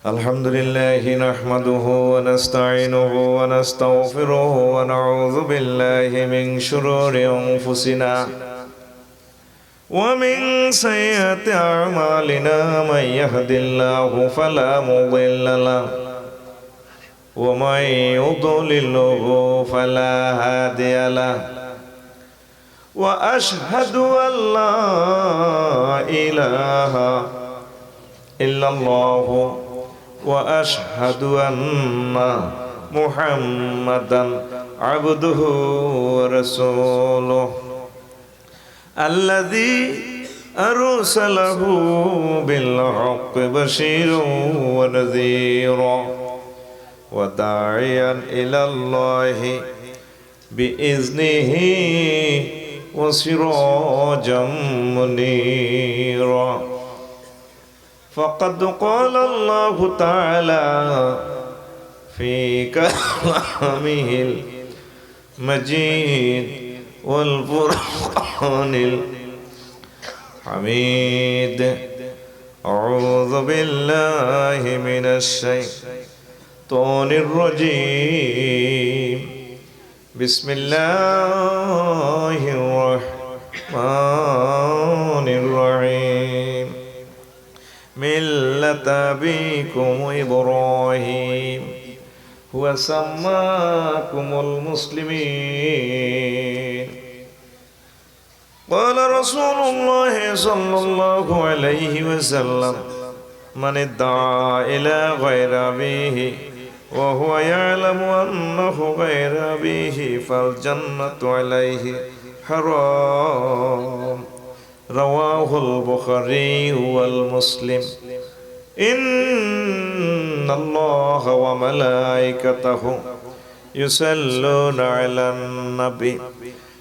الحمد لله نحمده ونستعينه ونستغفره ونعوذ بالله من شرور أنفسنا ومن سيئات أعمالنا من يهد الله فلا مضل له ومن يضلله فلا هادي له وأشهد أن لا إله إلا الله وأشهد أن محمدا عبده ورسوله الذي أرسله بالحق بشيرا ونذيرا وداعيا إلى الله بإذنه وسراجا منيرا فقد قال الله تعالى في كلامه المجيد والفرقان الحميد أعوذ بالله من الشيطان الرجيم بسم الله الرحمن الرحيم ملة أبيكم إبراهيم هو سماكم المسلمين قال رسول الله صلى الله عليه وسلم من ادعى إلى غير أبيه وهو يعلم أنه غير أبيه فالجنة عليه حرام رواه البخاري والمسلم إن الله وملائكته يصلون على النبي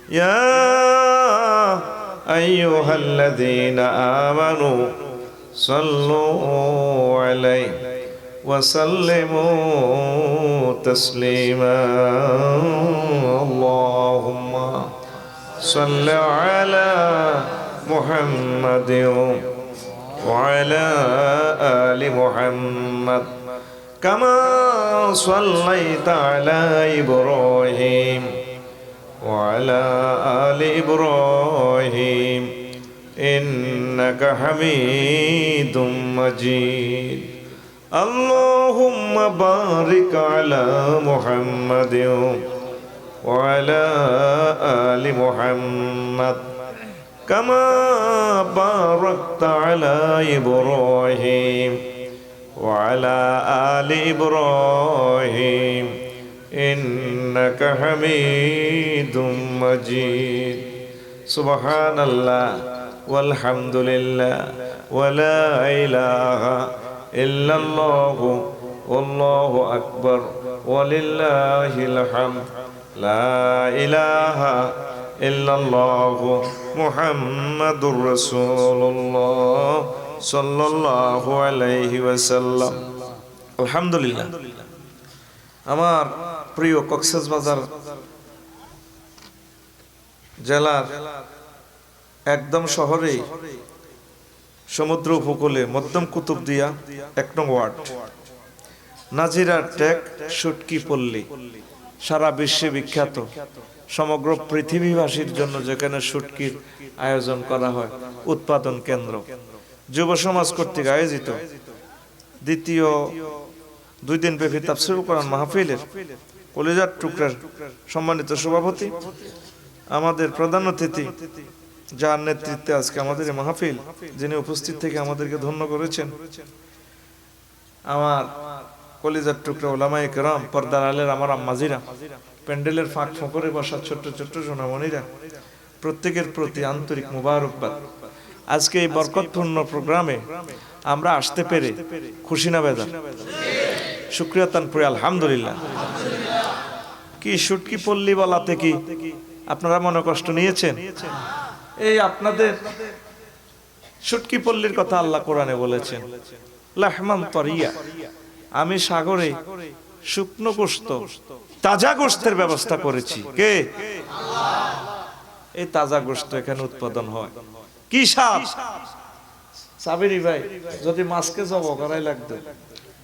يا أيها الذين آمنوا صلوا عليه وسلموا تسليما اللهم صل على محمد وعلى آل محمد كما صليت على إبراهيم وعلى آل إبراهيم إنك حميد مجيد اللهم بارك على محمد وعلى آل محمد كما باركت على إبراهيم وعلى آل إبراهيم إنك حميد مجيد سبحان الله والحمد لله ولا إله إلا الله والله أكبر ولله الحمد لا إله إلا الله محمد رسول الله صلى الله عليه وسلم الحمد لله আমার প্রিয় কক্সবাজার জেলার একদম শহরে সমুদ্র উপকূলে মধ্যম কুতুবদিয়া 1 নং ওয়ার্ড নাজিরার টেক শুটকি পল্লী সারা বিশ্বে বিখ্যাত সমগ্র পৃথিবীবাসীর জন্য যেখানে শুটকির আয়োজন করা হয় উৎপাদন কেন্দ্র যুব সমাজ কর্তৃক আয়োজিত দ্বিতীয় 2 দিন ব্যাপী তাফসীরুল কোরআন মাহফিলের কলিজার টুকরার সম্মানিত সভাপতি আমাদের প্রধান অতিথি যার নেতৃত্বে আজকে আমাদের এই মাহফিল যিনি উপস্থিত থেকে আমাদেরকে ধন্য করেছেন আমার কলিজার টুকরা উলামায়ে কেরাম পর্দার আলের আমার আম্মাজিরা প্যান্ডেলের ফাঁক ফোকরে বসা ছোট্ট ছোট্ট সোনামণিরা প্রত্যেকের প্রতি আন্তরিক মুবারকবাদ আজকে এই বরকতপূর্ণ প্রোগ্রামে আমরা আসতে পেরে খুশি না বেজার শুকরিয়া তান পড়ি আলহামদুলিল্লাহ কি শুটকি পল্লী বলাতে কি আপনারা মনে কষ্ট নিয়েছেন এই আপনাদের শুটকি পল্লীর কথা আল্লাহ কোরআনে বলেছেন লাহমান তরিয়া আমি সাগরে শুকনো গোশত তাজা গোশতের ব্যবস্থা করেছি কে আল্লাহ এই তাজা গোশত এখানে উৎপাদন হয় কি সাপ সাবেরি ভাই যদি মাছকে জব করাই লাগতো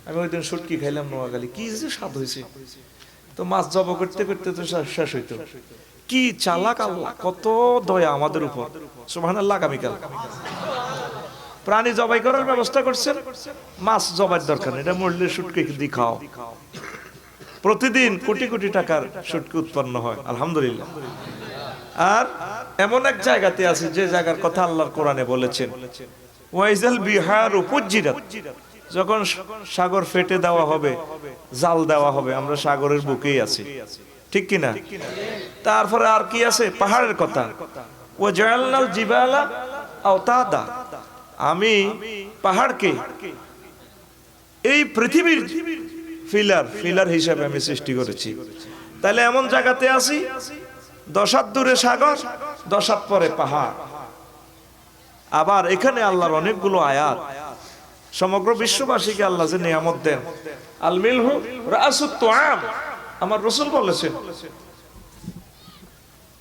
আমি ওই দিন শুটকি খাইলাম নোয়াখালী, কি যে স্বাদ হয়েছে। তো মাছ জবা করতে করতে তো শেষ হইতো। কি চালাক আল্লাহ, কত দয়া আমাদের উপর, সুবহানাল্লাহ। আগামীকাল প্রাণী জবাই করার ব্যবস্থা করছেন, মাছ জবাইয়ের দরকার নেই, এটা মরলে শুটকি দিয়ে খাও। প্রতিদিন কোটি কোটি টাকার শুটকি উৎপন্ন হয়, আলহামদুলিল্লাহ। আর এমন এক জায়গাতে আছে যে জায়গার কথা আল্লাহর কোরআনে বলেছেন, ওয়াইজাল বিহারু ফুজ্জিরাত, যখন সাগর ফেটে দেওয়া হবে, জাল দেওয়া হবে, আমরা সাগরের বুকেই আছি, ঠিক কিনা? তারপরে আর কি আছে? পাহাড়ের কথা, ওয়াজআলনাল জিবালা আওতাদা, আমি পাহাড়কে এই পৃথিবীর ফিলার হিসাবে আমি সৃষ্টি করেছি। তাহলে এমন জায়গাতে আছি, 10 হাত দূরে সাগর, 10 হাত পরে পাহাড়। আবার এখানে আল্লাহর অনেকগুলো আয়াত, সমগ্র বিশ্ববাসীকে আল্লাহ যে নিয়ামত দেন। আল মিলহু রাসুত তুআম, আমার রাসূল বলেছেন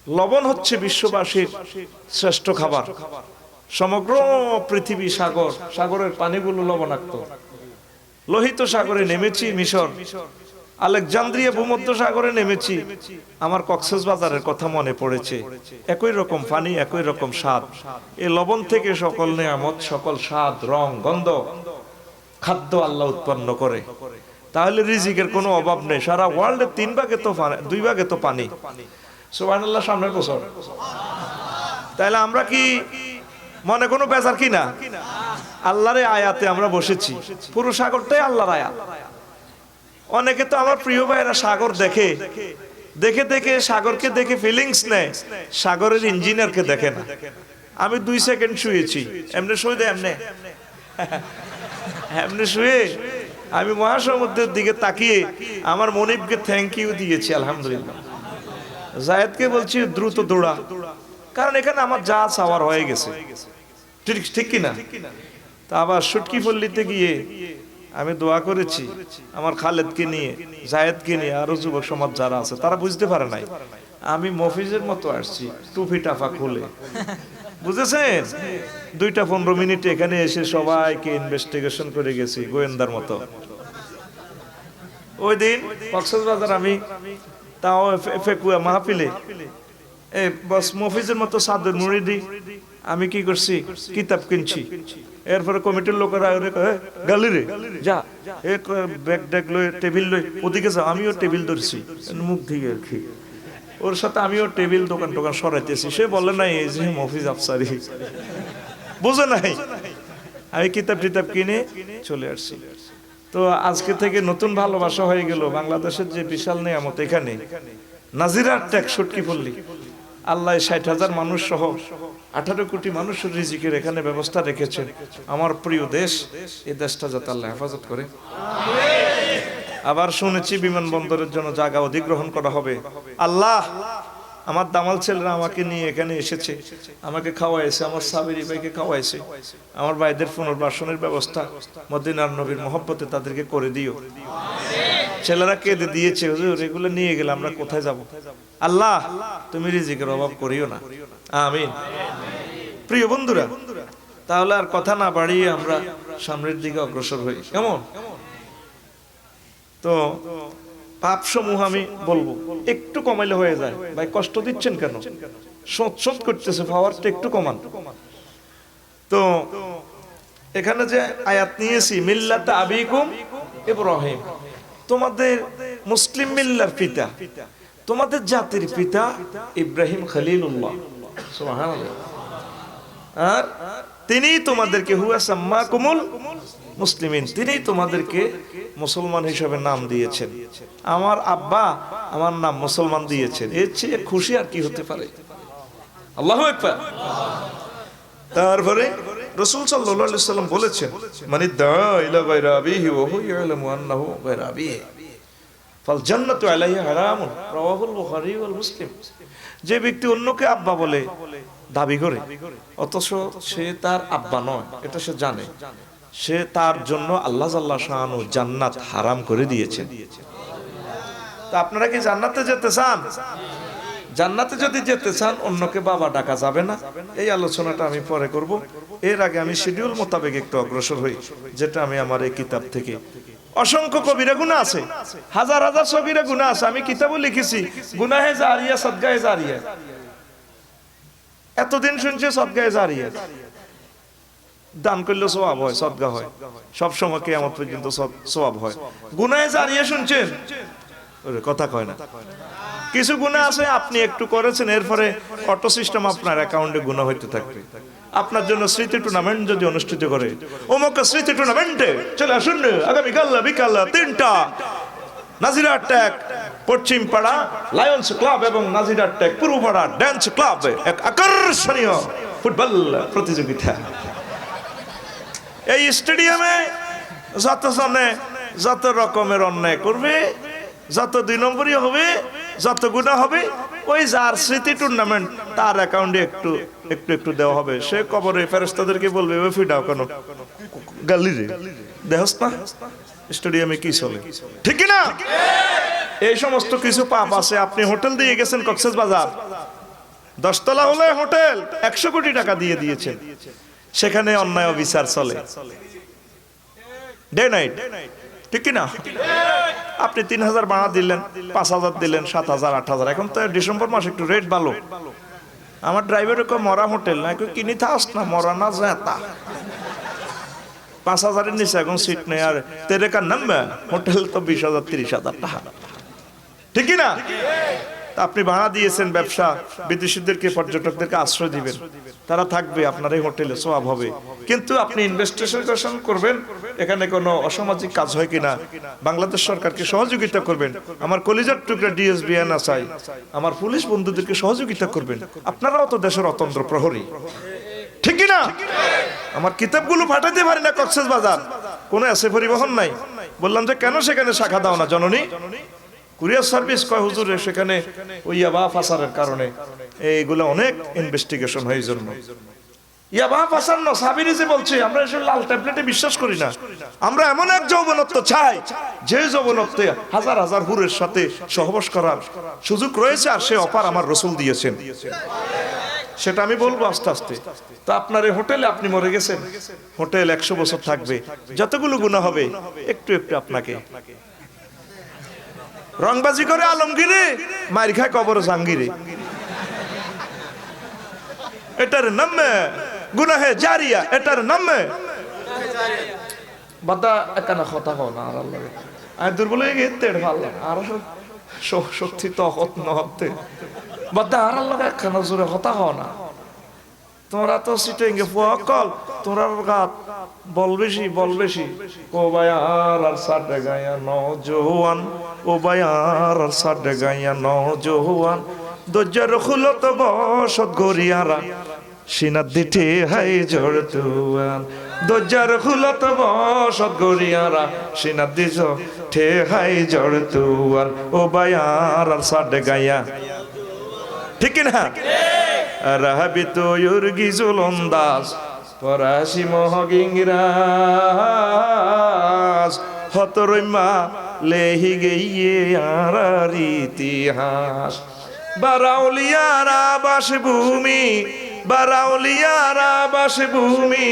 লবণ হচ্ছে বিশ্ববাসীর শ্রেষ্ঠ খাবার। সমগ্র পৃথিবী সাগর, সাগরের পানিগুলো লবণাক্ত। লোহিত সাগরে নেমেছি মিশর, আলেকজান্দ্রিয়া ভূমধ্য সাগরে নেমেছি, আমার কক্সবাজারের কথা মনে পড়েছে। একই রকম পানি, একই রকম স্বাদ। এই লবণ থেকে সকল নিয়ামত, সকল স্বাদ, রং, গন্ধ, খাদ্য আল্লাহ উৎপন্ন করে। তাহলে রিজিকের কোনো অভাব নেই। সারা ওয়ার্ল্ডের 3 ভাগে তো 2 ভাগে তো পানি, সুবহানাল্লাহ, সামনের বছর। তাহলে আমরা কি মনে কোনো বেজার কি না? আল্লাহর আয়াতে আমরা বসেছি, পুরো সাগরটাই আল্লাহর আয়াত। অনেকে তো আমার প্রিয় ভাইরা সাগর দেখে দেখে দেখে সাগরকে দেখে ফিলিংস নেয়, সাগরের ইঞ্জিনিয়ারকে দেখে না। আমি 2 সেকেন্ড শুয়েছি, এমনি শুয়ে দেয়, এমনি শুয়ে আমি মহাসমুদ্রের দিকে তাকিয়ে আমার মনিবকে থ্যাংক ইউ দিয়েছি, আলহামদুলিল্লাহ। জায়েদকে বলছি দ্রুত দৌড়া, কারণ এখানে আমার যা চাওয়ার হয়ে গেছে, ঠিক কিনা? তা আবার শুটকি পল্লীতে গিয়ে আমি দোয়া করেছি আমার খালেদকে নিয়ে, জায়েদকে নিয়ে, আরো যুবক সমাজ যারা আছে তারা বুঝতে পারে নাই আমি মফিজের মতো আসছি, টুপি টাফা খুলে, বুঝেছেন? 2টা 15 মিনিটে এখানে এসে সবাইকে ইনভেস্টিগেশন করে গেছি গোয়েন্দার মতো। ওই দিন কক্সবাজার আমি তাও ফেকুয়া মাহফিলে বস মফিজের মতো সাদের মুরিদি আমি কি করছি, কিতাব কিনছি। এরপরে কমিটির লোকেরা গালি রে যা, ব্যাগ ড্যাগ লই, টেবিল লই, ওদিকে যা। আমিও টেবিল ধরছি মুখ দিয়ে আর কি, ওর সাথে আমিও টেবিল দোকান টোকান সরাইতেছি। সে বলে নাই এই যে মফিজ আফসারি, বুঝে নাই। আমি কিতাব টিতাব কিনে চলে আসছি। তো আজকে থেকে নতুন ভালোবাসা হয়ে গেল। বাংলাদেশের যে বিশাল নিয়ামত, এখানে নাজিরার ট্যাগ শুটকি পল্লী, আল্লাহ 60,000 মানুষ সহ 18 কোটি মানুষের রিজিকের এখানে ব্যবস্থা রেখেছেন। আমার প্রিয় দেশ, এই দেশটা যাতে আল্লাহ হেফাজত করে। আবার শুনেছি বিমানবন্দরের জন্য জায়গা অধিগ্রহণ করা হবে। আল্লাহ, আমার দামাল ছেলেরা আমাকে নিয়ে এখানে এসেছে, আমাকে খাওয়াইছে, আমার সাবিরি ভাইকে খাওয়াইছে। আমার ভাইদের পুনর্বাসনের ব্যবস্থা মদিনার নবীর মহব্বতে তাদেরকে করে দিও। ছেলেরা কেঁদে দিয়েছে, হুজুর এগুলো নিয়ে গেলে আমরা কোথায় যাব? আল্লাহ, তুমি রিজিকের অভাব করিও না, আমিন। প্রিয় বন্ধুরা, তাহলে আর কথা না বাড়িয়ে আমরা সামনের দিকে অগ্রসর হই, কেমন? তো পাপ সমূহ আমি বলবো একটু কমাইলে হয়ে যায়। ভাই কষ্ট দিচ্ছেন কেন? সোচ করতেছে, পাওয়ারটা একটু কমান। তো এখানে যে আয়াত নিয়েছি, মিল্লাত আবিকুম ইব্রাহিম, তোমাদের মুসলিম মিল্লার পিতা, তোমাদের জাতির পিতা ইব্রাহিম খলিলুল্লাহ, সুবহানাল্লাহ। আর তিনি তোমাদেরকে হুয়া সাম্মাকুমুল মুসলিমিন, তিনি তোমাদেরকে মুসলমান হিসেবে নাম দিয়েছেন। আমার আব্বা আমার নাম মুসলমান দিয়েছেন, এর চেয়ে খুশি আর কি হতে পারে? আল্লাহু আকবার। তারপরে রাসূল সাল্লাল্লাহু আলাইহি ওয়াসাল্লাম বলেছেন, মানি দাআ ইলা গায়রি আবিহি ওয়া হুয়া ইয়ালামু আন্নাহু গায়রু আবিহি ফাল জান্নাতু আলাইহি হারামুন, রাওয়াহুল বুখারী ওয়াল মুসলিম। যে ব্যক্তি অন্যকে আব্বা বলে দাবি করে অথচ সে তার আব্বা নয়, এটা সে জানে, সে তার জন্য আল্লাহ জাল্লা শাআনু জান্নাত হারাম করে দিয়েছেন। তো আপনারা কি জান্নাতে যেতে চান? জান্নাতে যদি যেতে চান অন্যকে বাবা ডাকা যাবে না। এই আলোচনাটা আমি পরে করব। এর আগে আমি শিডিউল মোতাবেক একটু অগ্রসর হই, যেটা আমি আমার এই কিতাব থেকে অসংখ্য কবিরা গুনাহ আছে, হাজার হাজার সগীরা গুনাহ আছে। আমি কিতাবও লিখেছি গুনাহে জারিয়া সদকায়ে জারিয়া। এতদিন শুনছে সদকায়ে জারিয়া, দান করলে সওয়াব হয়, সদকা হয়, সব সময় কিয়ামত পর্যন্ত সওয়াব হয়। গুনাহে জারিয়া শুনছেন? ওরে কথা কয় না। কিছু গুনাহ আছে আপনি একটু করেছেন, এরপরে অটো সিস্টেম আপনার অ্যাকাউন্টে গুনাহ হইতে থাকবে। আপনার জন্য স্মৃতি টুর্নামেন্ট যদি অনুষ্ঠিত করে, অমুক স্মৃতি টুর্নামেন্টে চলে আসুন আগামীকাল বিকাল 3টা নাজিরা টেক পশ্চিম পাড়া লায়ন্স ক্লাব এবং নাজিরা টেক পূর্ব পাড়া ড্যান্স ক্লাবে এক আকর্ষণীয় ফুটবল প্রতিযোগিতা। এই স্টেডিয়ামে যত জনে যত রকমের অন্যায় করবে, যত 2 নম্বরই হবে, যত গুনাহ হবে, ওই যার স্মৃতি টুর্নামেন্ট তার অ্যাকাউন্টে একটু একটু একটু দেওয়া হবে। সে কবরে ফেরেশতাদেরকে বলবে ওই ফিডাও কেন গালি রে দেহস না স্টেডিয়ামে কি চলে, ঠিক কি না? এই সমস্ত কিছু পাপ আছে। আপনি হোটেল দিয়ে গেছেন কক্সবাজার, 10 তলা হলে হোটেল, 100 কোটি টাকা দিয়ে দিয়েছেন, সেখানে অন্যায় অবিচার চলে ডে নাইট, ঠিক কি না? আপনি 3000 ভাড়া দিলেন, 5000 দিলেন, 7000 8000। এখন তো ডিসেম্বর মাস একটু রেট ভালো। আমার ড্রাইভার কো মরা হোটেল না, কিনি থাস না মরা না যেতা 5000-এর নিচে এখন সিট নেই। আর তেরেকার নামবে হোটেল তো 20,000 30,000 টাকা, ঠিক কি না? আপনি ভাড়া দিয়েছেন ব্যবসা, বিদেশিদেরকে পর্যটকদেরকে আশ্রয় দিবেন, তারা থাকবে, আপনার এই হোটেলে সওয়াব হবে। কিন্তু আপনি ইনভেস্টিগেশন করবেন এখানে কোনো অসামাজিক কাজ হয় কিনা, বাংলাদেশ সরকারকে সহযোগিতা করবেন, আমার কলিজার টুকরা ডিএসবি এনএসআই আমার পুলিশ বন্ধুদেরকে সহযোগিতা করবেন। আপনারাও তো দেশের অতন্ত্র প্রহরী, ঠিক কি না? আমার কিতাবগুলো পাঠাতে পারি না কক্সবাজার, কোনো এসে পরিবহন নাই। বললাম যে কেন সেখানে শাখা দাও না জননী? কুরিয়ার সার্ভিস কয় হুজুরে সেখানে ওই ইয়াবা পাচারের কারণে এইগুলো অনেক ইনভেস্টিগেশন হয়। জন্য ইয়াবা পাচার না, সাবিরি যে বলছে আমরা এসব লাল ট্যাবলেটে বিশ্বাস করি না। আমরা এমন এক যৌবনত্ব চাই যে যৌবনত্বে হাজার হাজার হুরের সাথে সহবাস করার সুযোগ রয়েছে, আর সে অপার আমার রাসূল দিয়েছেন। সেটা আমি বলবো আস্তে আস্তে। তো আপনার এই হোটেলে আপনি মরে গেছেন, হোটেল 100 বছর থাকবে, যতগুলো গুনাহ হবে একটু একটু আপনাকে রংবাজি করে আলমগীরে মার খায় কবর জাহাঙ্গীরে, এটার নামে গুনাহে জারিয়া, এটার নামে বাদা একানা কথা হও না। আর আল্লাহ আর দুর্বল হয়ে গেতে ভালো আর শক্তি তো হত নহতে বাদা আর আল্লাহ একানা জোরে হতা হও না। তোমরা তো সিটেঙ্গে ফকল তোমরা গাত বল বেশি ও বায়ার আর সাডে গায়া নওজোয়ান, ও বায়ার আর সাডে গায়া নওজোয়ান, দজ্জার খুলত বসত গরিয়ারা সিনাত দিঠে হাই জড়তুয়ান, দজ্জার খুলত বসত গরিয়ারা সিনাত দিছ ঠে হাই জড়তুয়ান, ও বায়ার আর সাডে গায়া, ঠিক না? রাহাবি তো ইউরগিজুল অন্দাজ পরাশি মহগিংরাজ হতরইমা লেহি গেইয়ে আর ইতিহাস। বারাউলিয়ারা বাসভূমি, বারাউলিয়ারা বাসভূমি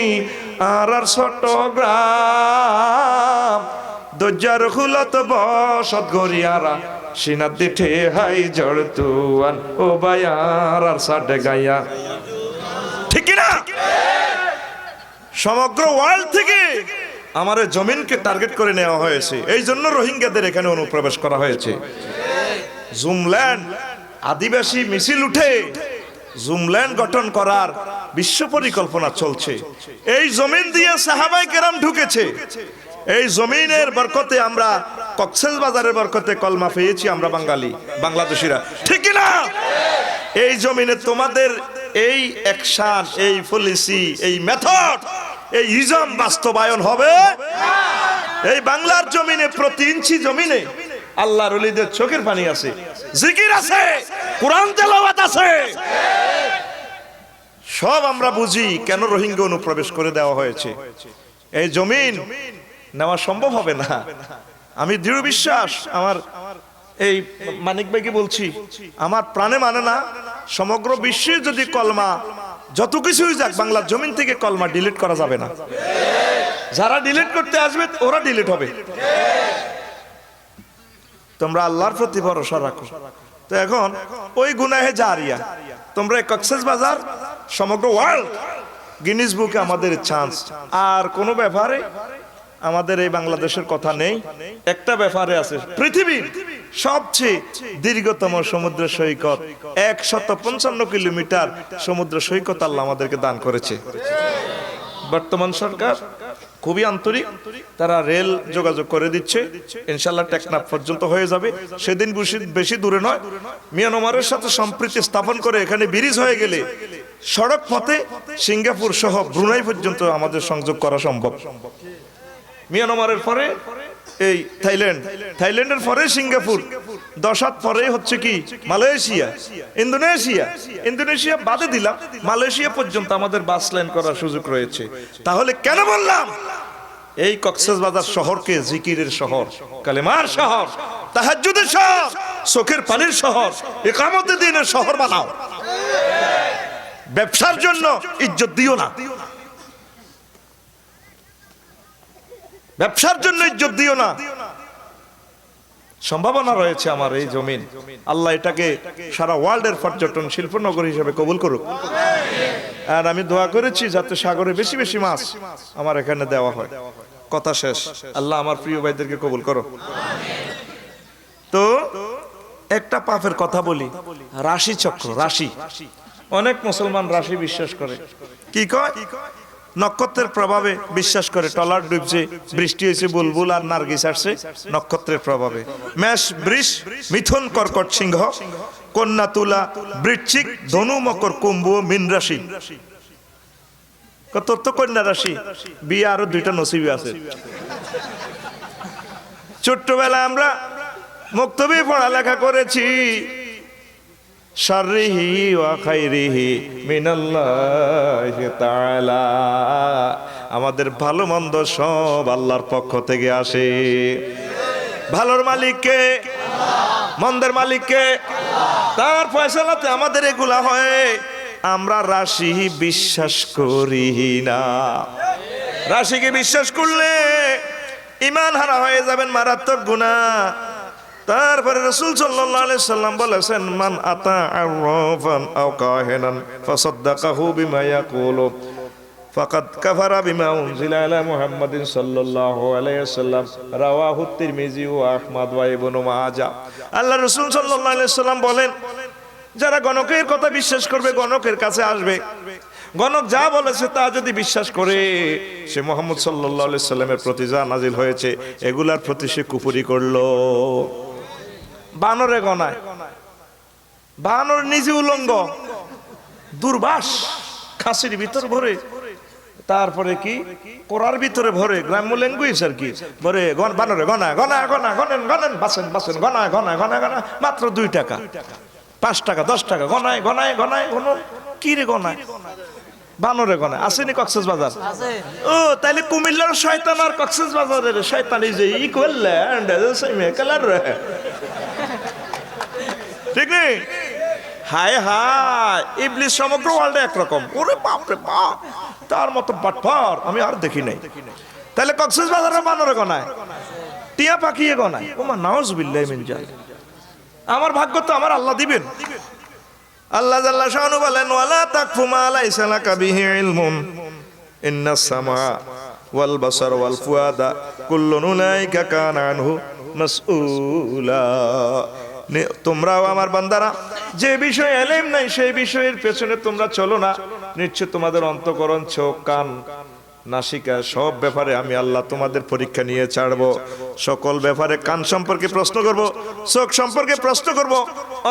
আর চট্টগ্রাম, দজ্জার খুলত বসত গরিয়ারা সিনাত দিঠে হাই জড়তুয়ান, ও বায়ার আর সাডে গায়া, ঠিক না? সমগ্র ওয়ার্ল্ড থেকে আমার জমিনকে টার্গেট করে নেওয়া হয়েছে, এই জন্য রোহিঙ্গাদের এখানে অনুপ্রবেশ করা হয়েছে। জুমল্যান্ড আদিবাসী মিছিল উঠে জুমল্যান্ড গঠন করার বিশ্ব পরিকল্পনা চলছে। এই জমিন দিয়ে সাহাবায়ে কেরাম ঢুকেছে, এই জমিনের বরকতে আমরা কক্সবাজারের বরকতে কলমা পেয়েছি আমরা বাঙালি বাংলাদেশিরা, ঠিক না? এই জমিনে তোমাদের এই অ্যাকশন, এই পলিসি, এই মেথড, এই ইজম বাস্তবায়ন হবে। এই বাংলার জমিনে প্রতি ইঞ্চি জমিনে আল্লাহর ওলিদের চোখের পানি আছে, জিকির আছে, কোরআন তেলাওয়াত আছে। সব আমরা বুঝি কেন রোহিঙ্গা অনুপ্রবেশ করে দেওয়া হয়েছে। এই জমিন নেওয়া সম্ভব হবে না। আমি দৃঢ় বিশ্বাস, আমার এই মানিক ভাইকে বলছি, আমার প্রাণে মানে না, সমগ্র বিশ্বে যদি কলমা যত কিছুই যাক বাংলার জমিন থেকে কলমা ডিলিট করা যাবে না। যারা ডিলিট করতে আসবে ওরা ডিলিট হবে। তোমরা আল্লাহর প্রতি ভরসা রাখো। তো এখন ওই গুনাহে জারিয়া তোমরা কক্সবাজার সমগ্র ওয়ার্ল্ড গিনিস বুকে আমাদের চান্স। আর কোনো ব্যাপারে আমাদের এই বাংলাদেশের কথা নেই, একটা ব্যাপারে আছে, পৃথিবীর সবচেয়ে দীর্ঘতম সমুদ্র সৈকত 155 কিলোমিটার সমুদ্র সৈকত আল্লাহ আমাদেরকে দান করেছে। বর্তমান সরকার খুবই আন্তরিক, তারা রেল যোগাযোগ করে দিচ্ছে, ইনশাল্লাহ টেকনাফ পর্যন্ত হয়ে যাবে। সেদিন বেশি দূরে নয়, মিয়ানমারের সাথে সম্প্রীতি স্থাপন করে এখানে ব্রিজ হয়ে গেলে সড়ক পথে সিঙ্গাপুর সহ ব্রুনাই পর্যন্ত আমাদের সংযোগ করা সম্ভব। মিয়ানমারের পরে এই থাইল্যান্ডের পরে সিঙ্গাপুর, 10 হাত পরে হচ্ছে কি মালয়েশিয়া, ইন্দোনেশিয়া বাদে দিলাম, মালয়েশিয়া পর্যন্ত আমাদের বাস লাইন করার সুযোগ রয়েছে। তাহলে কেন বললাম এই কক্সবাজার শহরকে জিকিরের শহর, কালেমার শহর, তাহাজ্জুদের শহর, চোখের পানির শহর, ইকামতের দিনের শহর বানাও। ব্যবসার জন্য ইজ্জত দিও না, ব্যবসার জন্য ইজ্জত দিও না। সম্ভাবনা রয়েছে আমার এই জমিন, আল্লাহ এটাকে সারা ওয়ার্ল্ডের পর্যটন শিল্পনগর হিসেবে কবুল করুক। আর আমি দোয়া করেছি যাতে সাগরে বেশি বেশি মাছ আমার এখানে দেওয়া হয়। কথা শেষ, আল্লাহ আমার প্রিয় ভাইদেরকে কবুল করো। তো একটা পাপের কথা বলি, রাশি চক্র। রাশি, অনেক মুসলমান রাশি বিশ্বাস করে। কি কয়? নক্ষত্রের প্রভাবে বিশ্বাস করে। টলার ডুবছে, বৃষ্টি হয়েছে, বুলবুল আর নার্গিস আসছে নক্ষত্রের প্রভাবে। মেষ, বৃষ, মিথুন, কর্কট, সিংহ, কন্যা, তুলা, বৃশ্চিক, ধনু, মকর, কুম্ভ, মীন রাশি। তোর তো কন্যা রাশি, বিয়ে আরো 2টা নসিবি আছে। ছোট্টবেলায় আমরা মুক্তবি পড়ালেখা করেছি, শাররিহি ওয়া খাইরিহি মিনাল্লাহি তাআলা। আমাদের ভালো মন্দ সব আল্লাহর পক্ষ থেকে আসে। ভালোর মালিক কে? মন্দের মালিক কে? তার ফয়সালাতে আমাদের এগুলা হয়। আমরা রাশি বিশ্বাস করি না। রাশিকে বিশ্বাস করলে ঈমান হারা হয়ে যাবেন, মারাত্মক গুনাহ। তারপরে রাসূল সাল্লাল্লাহু আলাইহি সাল্লাম বলেছেন, মান আতা আররাফান আও কাহিনান ফাসাদদাকাহু বিমা ইয়াকুলু ফাকাদ কাফারা বিমা উনজিলা আলা মুহাম্মাদিন সাল্লাল্লাহু আলাইহি ওয়াসাল্লাম, রাওয়াহু তিরমিজি ওয়া আহমদ ওয়া ইবনু মাজাহ। আল্লাহ রাসূল সাল্লাল্লাহু আলাইহি ওয়াসাল্লাম বলেন, যারা গণকের কথা বিশ্বাস করবে, গণকের কাছে আসবে, গণক যা বলেছে তা যদি বিশ্বাস করে, সে মুহাম্মদ সাল্লাল্লাহু আলাইহি সাল্লামের প্রতি যা নাজিল হয়েছে এগুলার প্রতি সে কুফরি করলো। বানরে গনায়, বানর নিজে উলঙ্গ, দুর্বাস, খাসির ভিতর ভরে, তারপরে কি কোরার ভিতরে ভরে, গ্রাম্য ল্যাঙ্গুয়েজ আর কি ভরে, বানরে গনায়, গনায়, গনায়, গনেন, গনেন, বাসেন, বাসেন, গনায়, গনায়, গনায়, গনায়, মাত্র 2 টাকা, 5 টাকা, 10 টাকা, গনায়, গনায়, গনায়, গনায়। কি রে গনায়? বানরে গনায়। আসেনি কক্সবাজার? ও তাইলে কুমিল্লার শয়তান আর কক্সবাজারের শয়তান এই যে ইকুয়াল কালার, ঠিক নেই? হায় হায়, ইবলিস সমগ্র ওয়ার্ল্ডে একরকম। ওরে বাপ রে বাপ, তার মতো বাটপার আমি আর দেখি নাই। তাহলে কক্সবাজারের বানরে গনায়, টিয়া পাখিয়ে গনায়। ওমা নাউজুবিল্লাহি মিন জালিক। আমার ভাগ্য তো আমার আল্লাহ দিবেন। আল্লাহ জাল্লা শানু বলেন, ওয়ালা তাকফু মা লাইসা লাকা বিহি ইলমুন ইন্নাস সামা ওয়াল বাসার ওয়াল ফুয়াদা কুল্লুন উলাইকা কানা আনহু মাসউলা। তোমরাও আমার বান্দারা, যে বিষয়ে ইলম নাই সেই বিষয়ের পেছনে তোমরা চলো না। নিশ্চয় তোমাদের অন্তঃকরণ, চোখ, কান, নাসিকা সব ব্যাপারে আমি আল্লাহ তোমাদের পরীক্ষা নিয়ে ছাড়বো। সকল ব্যাপারে কান সম্পর্কে প্রশ্ন করব, চোখ সম্পর্কে প্রশ্ন করব,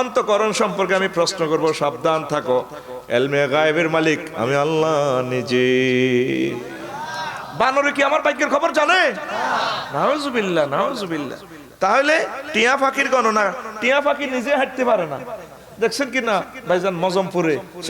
অন্তঃকরণ সম্পর্কে আমি প্রশ্ন করব। সাবধান থাকো, ইলমে গায়েবের মালিক আমি আল্লাহ নিজে। বানরে কি আমার ভাগ্যের খবর জানে? নাউজুবিল্লাহ, নাউজুবিল্লাহ। তাহলে টিয়া পাখির গণনা, টিয়া পাখি নিজে হাঁটতে পারে না। দেখছেন কি না ভাইজান মজমপুরে